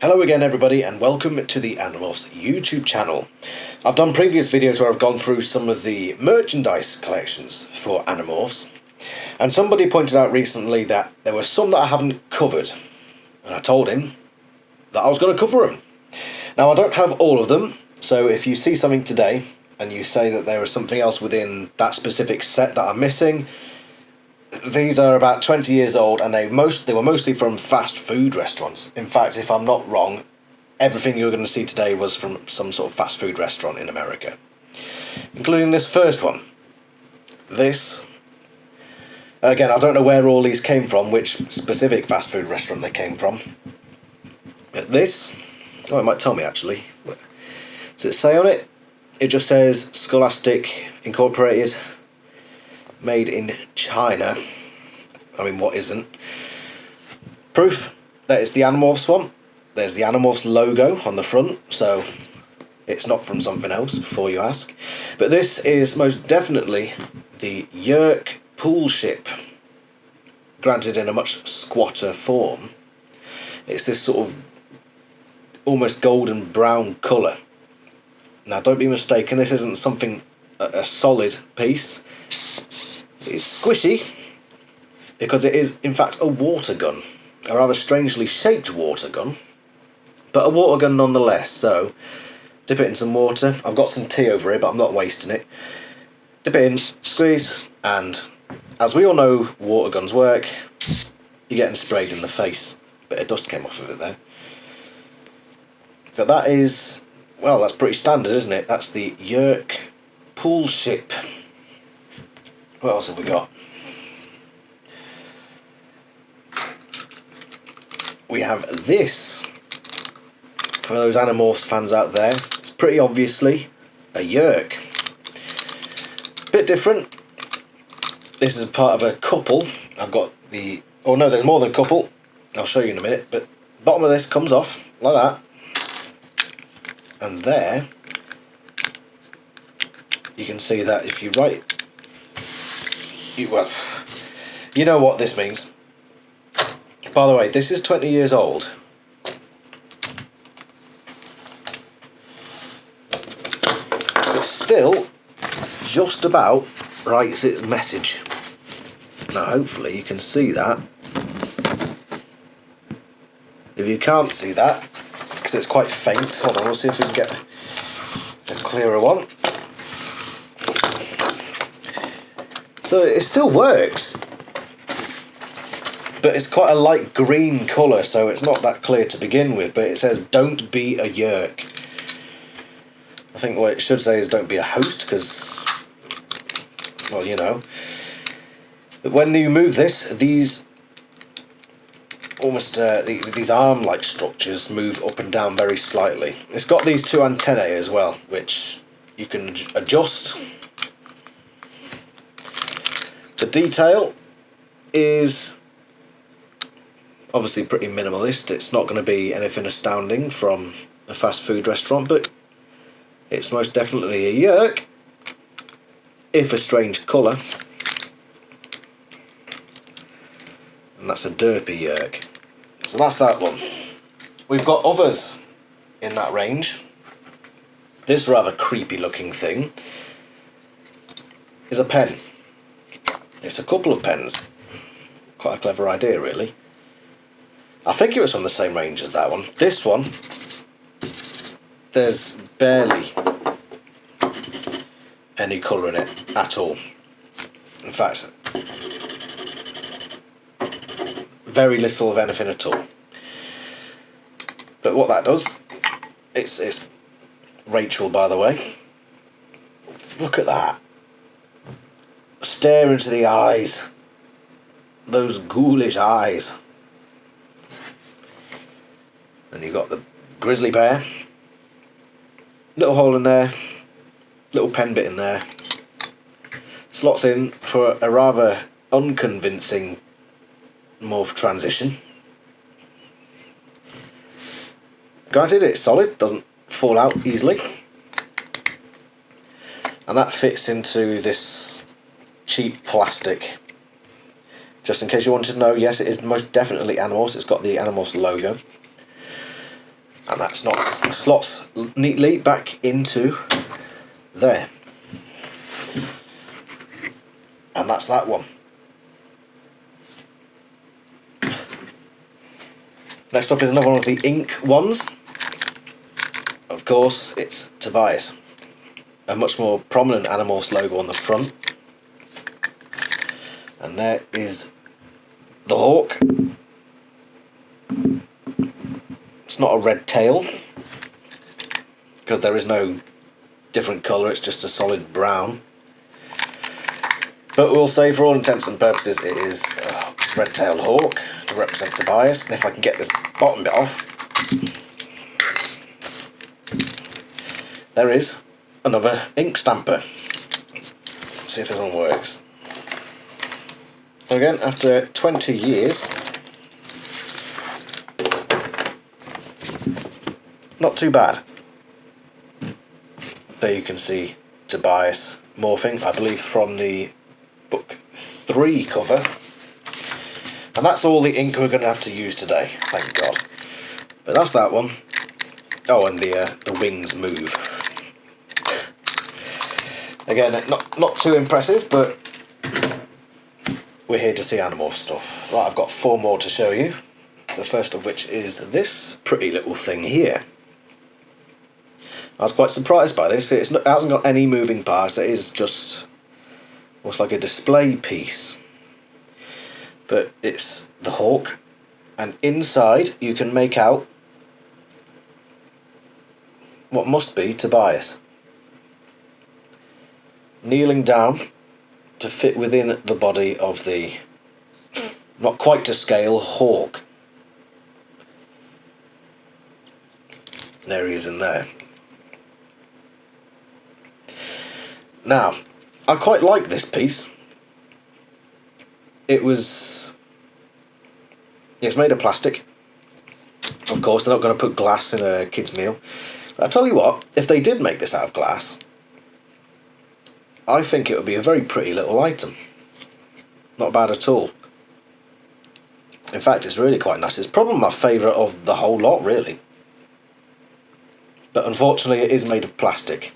Hello again everybody and welcome to the Animorphs YouTube channel. I've done previous videos where I've gone through some of the merchandise collections for Animorphs, and somebody pointed out recently that there were some that I haven't covered, and I told him that I was going to cover them. Now I don't have all of them, so if you see something today and you say that there is something else within that specific set that I'm missing, these are about 20 years old and they were mostly from fast food restaurants. In fact, if I'm not wrong, everything you're going to see today was from some sort of fast food restaurant in America, including this first one. This, again, I don't know where all these came from, which specific fast food restaurant they came from. But this, oh, it might tell me actually. Does it say on it? It just says Scholastic Incorporated, made in China. I mean, what isn't? Proof that it's the Animorphs one. There's the Animorphs logo on the front, so it's not from something else, before you ask. But this is most definitely the Yerk pool ship, granted in a much squatter form. It's this sort of almost golden brown colour. Now don't be mistaken, this isn't something, a solid piece. It's squishy because it is in fact a water gun, a rather strangely shaped water gun, but a water gun nonetheless. So dip it in some water. I've got some tea over here but I'm not wasting it. Dip it in, squeeze, and as we all know water guns work, you're getting sprayed in the face. Bit of dust came off of it there. But that is, well, that's pretty standard, isn't it? That's the Yerk pool ship. What else have we got? We have this. For those Animorphs fans out there, it's pretty obviously a Yerk. Bit different. This is part of a couple. I've got the... oh no, there's more than a couple. I'll show you in a minute. But the bottom of this comes off like that. And there, you can see that if you write... well, you know what this means. By the way, this is 20 years old. It still just about writes its message. Now hopefully you can see that. If you can't see that, because it's quite faint, hold on, we'll see if we can get a clearer one. So it still works, but it's quite a light green colour, so it's not that clear to begin with, but it says don't be a Yerk. I think what it should say is don't be a host, because, well, you know. But when you move this, these almost these arm-like structures move up and down very slightly. It's got these two antennae as well, which you can adjust. The detail is obviously pretty minimalist. It's not going to be anything astounding from a fast food restaurant, but it's most definitely a Yerk, if a strange colour. And that's a derpy Yerk. So that's that one. We've got others in that range. This rather creepy looking thing is a pen. It's a couple of pens. Quite a clever idea, really. I think it was from the same range as that one. This one, there's barely any colour in it at all. In fact, very little of anything at all. But what that does, it's Rachel, by the way. Look at that. Stare into the eyes. Those ghoulish eyes. And you've got the grizzly bear. Little hole in there. Little pen bit in there. Slots in for a rather unconvincing morph transition. Granted, it's solid, doesn't fall out easily. And that fits into this cheap plastic. Just in case you wanted to know, yes, it is most definitely Animorphs. It's got the Animorphs logo. And that's not slots neatly back into there. And that's that one. Next up is another one of the ink ones. Of course, it's Tobias. A much more prominent Animorphs logo on the front. And there is the hawk. It's not a red tail, because there is no different colour, it's just a solid brown. But we'll say, for all intents and purposes, it is a red-tailed hawk to represent Tobias. And if I can get this bottom bit off, there is another ink stamper. Let's see if this one works. So again, after 20 years, not too bad. There you can see Tobias morphing, I believe from the book 3 cover. And that's all the ink we're going to have to use today, thank God. But that's that one. Oh, and the wings move. Again, not too impressive, but we're here to see Animorph stuff. Right, I've got 4 more to show you. The first of which is this pretty little thing here. I was quite surprised by this. It hasn't got any moving parts. It is just looks like a display piece. But it's the hawk, and inside you can make out what must be Tobias kneeling down to fit within the body of the not quite to scale hawk. There he is in there. Now, I quite like this piece. It's made of plastic. Of course, they're not going to put glass in a kid's meal. But I tell you what, if they did make this out of glass, I think it would be a very pretty little item. Not bad at all. In fact, it's really quite nice. It's probably my favourite of the whole lot, really. But unfortunately, it is made of plastic.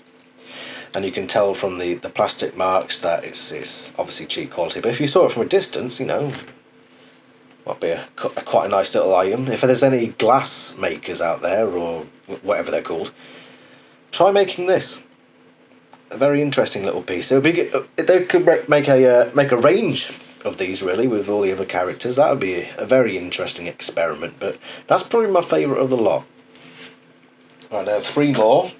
And you can tell from the plastic marks that it's obviously cheap quality. But if you saw it from a distance, you know, might be quite a nice little item. If there's any glass makers out there, or whatever they're called, try making this. A very interesting little piece. It would be, they could make a range of these, really, with all the other characters. That would be a very interesting experiment. But that's probably my favourite of the lot. Right, there are 3 more.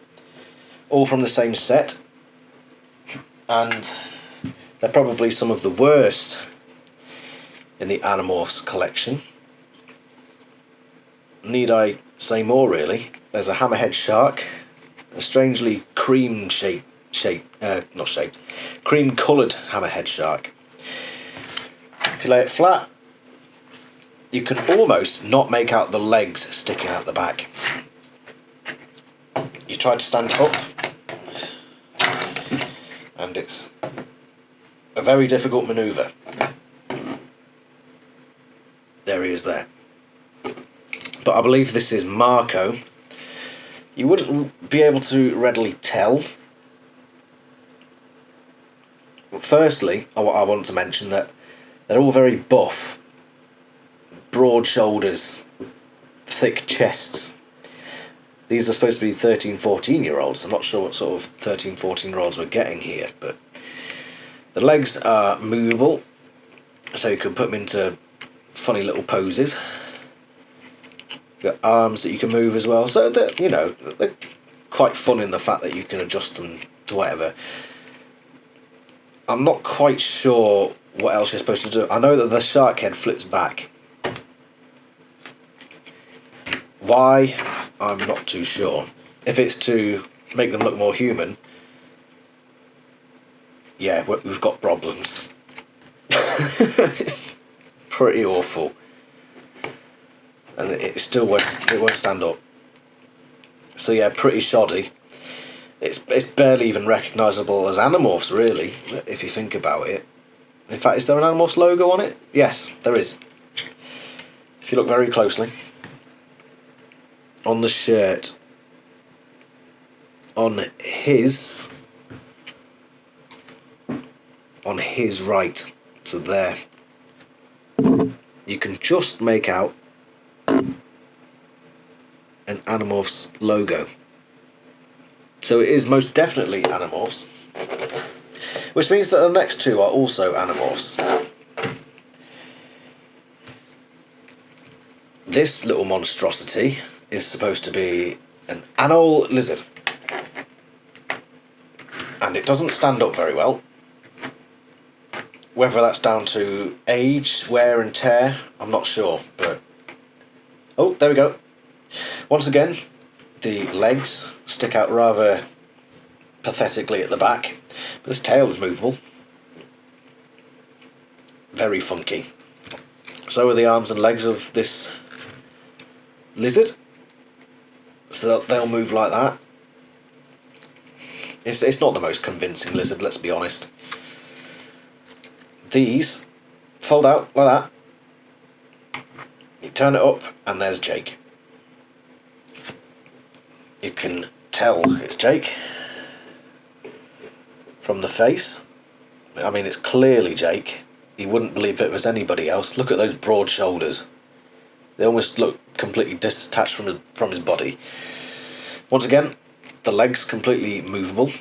All from the same set, and they're probably some of the worst in the Animorphs collection. Need I say more, really? There's a hammerhead shark, a strangely cream coloured hammerhead shark. If you lay it flat, you can almost not make out the legs sticking out the back. You try to stand up, and it's a very difficult manoeuvre. There he is there. But I believe this is Marco. You wouldn't be able to readily tell. Firstly, I want to mention that they're all very buff. Broad shoulders, thick chests. These are supposed to be 13, 14-year-olds. I'm not sure what sort of 13, 14-year-olds we're getting here, but the legs are movable, so you can put them into funny little poses. You've got arms that you can move as well, so they're, you know, they're quite fun in the fact that you can adjust them to whatever. I'm not quite sure what else you're supposed to do. I know that the shark head flips back. Why? I'm not too sure. If it's to make them look more human, yeah, we've got problems. It's pretty awful, and it still won't stand up. So yeah, pretty shoddy. It's barely even recognisable as Animorphs, really, if you think about it. In fact, is there an Animorphs logo on it? Yes, there is. If you look very closely. on the shirt on his right, so there, you can just make out an Animorphs logo. So it is most definitely Animorphs, which means that the next two are also Animorphs. This little monstrosity is supposed to be an anole lizard, and it doesn't stand up very well. Whether that's down to age, wear and tear, I'm not sure, but... Oh, there we go. Once again, the legs stick out rather pathetically at the back, but this tail is movable. Very funky. So are the arms and legs of this lizard. So they'll move like that. It's not the most convincing lizard, let's be honest. These fold out like that. You turn it up and there's Jake. You can tell it's Jake from the face. I mean, it's clearly Jake. You wouldn't believe it was anybody else. Look at those broad shoulders. They almost look completely detached from his body. Once again, the legs completely movable.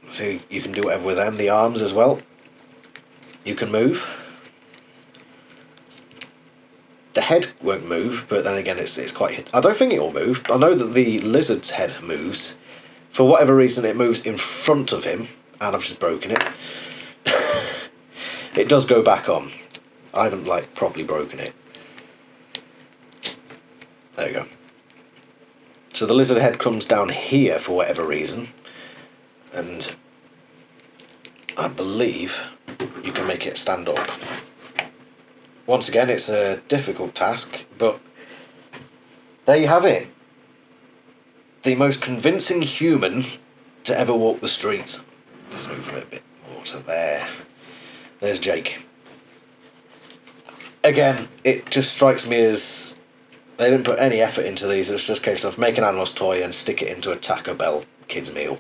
So you can do whatever with them. The arms as well. You can move. The head won't move, but then again it's quite... I don't think it will move. I know that the lizard's head moves. For whatever reason it moves in front of him, and I've just broken it. It does go back on. I haven't properly broken it. There you go. So the lizard head comes down here for whatever reason, and I believe you can make it stand up. Once again, it's a difficult task, but there you have it. The most convincing human to ever walk the streets. Let's move a bit more to there. There's Jake. Again, it just strikes me as they didn't put any effort into these. It was just a case of make an Animorphs toy and stick it into a Taco Bell kids meal.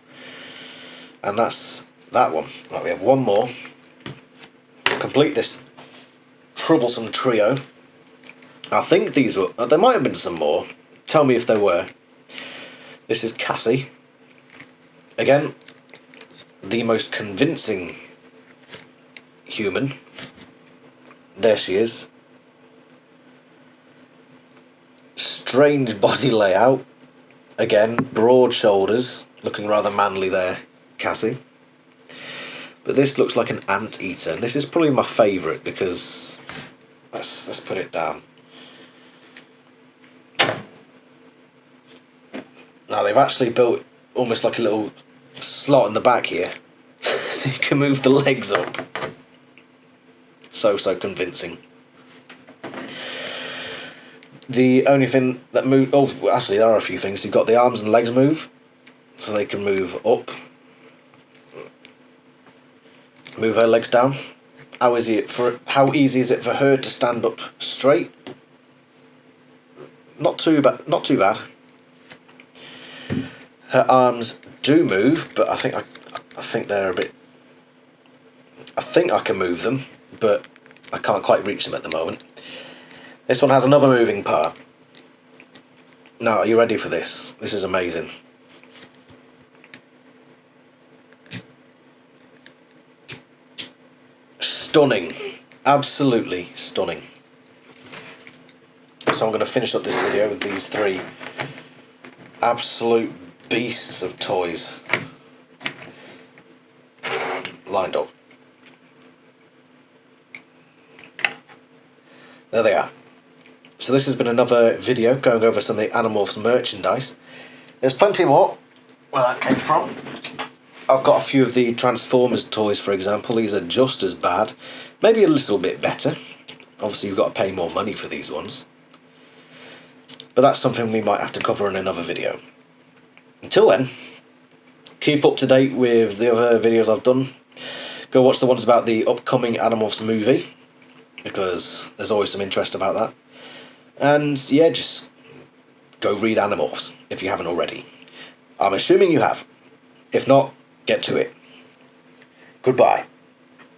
And that's that one. Right, we have one more to complete this troublesome trio. I think these were... there might have been some more. Tell me if there were. This is Cassie. Again, the most convincing human. There she is. Strange body layout. Again, broad shoulders. Looking rather manly there, Cassie. But this looks like an anteater, and this is probably my favourite because... Let's put it down. Now they've actually built almost like a little slot in the back here, so you can move the legs up. So convincing. The only thing that move... Oh, actually there are a few things. You've got the arms and legs move, so they can move up. Move her legs down. How easy is it for her to stand up straight? Not too bad. Her arms do move, but I think they're a bit... I think I can move them, but I can't quite reach them at the moment. This one has another moving part. Now, are you ready for this? This is amazing. Stunning. Absolutely stunning. So I'm going to finish up this video with these three absolute beasts of toys lined up. There they are. So this has been another video going over some of the Animorphs merchandise. There's plenty more where that came from. I've got a few of the Transformers toys, for example. These are just as bad, maybe a little bit better. Obviously you've got to pay more money for these ones, but that's something we might have to cover in another video. Until then, keep up to date with the other videos I've done. Go watch the ones about the upcoming Animorphs movie, because there's always some interest about that. And yeah, just go read Animorphs if you haven't already. I'm assuming you have. If not, get to it. Goodbye.